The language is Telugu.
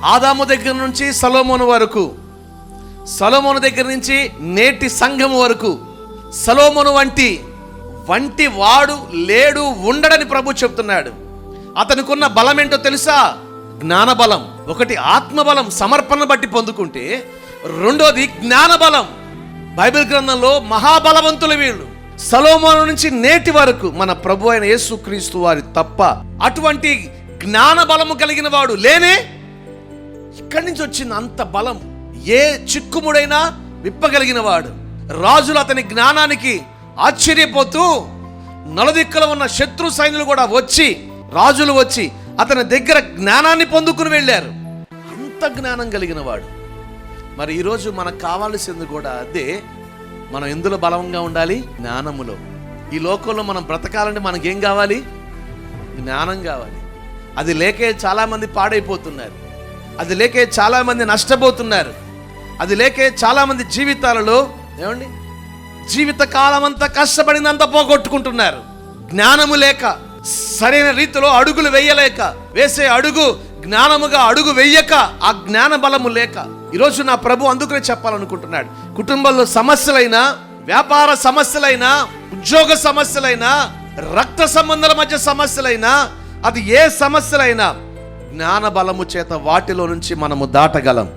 ఆదాము దగ్గర నుంచి సొలొమోను వరకు, సొలొమోను దగ్గర నుంచి నేటి సంఘం వరకు సొలొమోను వంటి వాడు లేడు, ఉండడని ప్రభు చెప్తున్నాడు. అతనికున్న బలం ఏంటో తెలుసా? జ్ఞాన బలం. ఒకటి ఆత్మబలం, సమర్పణ బట్టి పొందుకుంటే, రెండోది జ్ఞాన బలం. బైబిల్ గ్రంథంలో మహాబలవంతులు వీళ్ళు. సొలొమోను నుంచి నేటి వరకు మన ప్రభు అయిన యేసుక్రీస్తు వారి తప్ప అటువంటి జ్ఞాన బలము కలిగిన వాడు లేనే. ఇక్కడి నుంచి వచ్చింది అంత బలం. ఏ చిక్కుముడైనా విప్పగలిగిన వాడు. రాజులు అతని జ్ఞానానికి ఆశ్చర్యపోతూ, నలుదిక్కులో ఉన్న శత్రు సైన్యులు కూడా రాజులు వచ్చి అతని దగ్గర జ్ఞానాన్ని పొందుకుని వెళ్ళారు. అంత జ్ఞానం కలిగిన వాడు. మరి ఈరోజు మనకు కావాల్సింది కూడా అదే. మనం ఎందులో బలంగా ఉండాలి? జ్ఞానములో. ఈ లోకంలో మనం బ్రతకాలంటే మనకేం కావాలి? జ్ఞానం కావాలి. అది లేకే చాలామంది పాడైపోతున్నారు. అది లేకే చాలామంది నష్టపోతున్నారు. అది లేకే చాలామంది జీవితాలలో జీవిత కాలం అంతా కష్టపడినంత పోగొట్టుకుంటున్నారు. జ్ఞానము లేక, సరైన రీతిలో అడుగులు వేయలేక, వేసే అడుగు జ్ఞానముగా అడుగు వేయక, ఆ జ్ఞాన బలము లేక. ఈరోజు నా ప్రభు అందుకనే చెప్పాలనుకుంటున్నాడు, కుటుంబంలో సమస్యలైనా, వ్యాపార సమస్యలైనా, ఉద్యోగ సమస్యలైనా, రక్త సంబంధాల మధ్య సమస్యలైనా, అది ఏ సమస్యలైనా జ్ఞాన బలము చేత వాటిలో నుంచి మనము దాటగలం.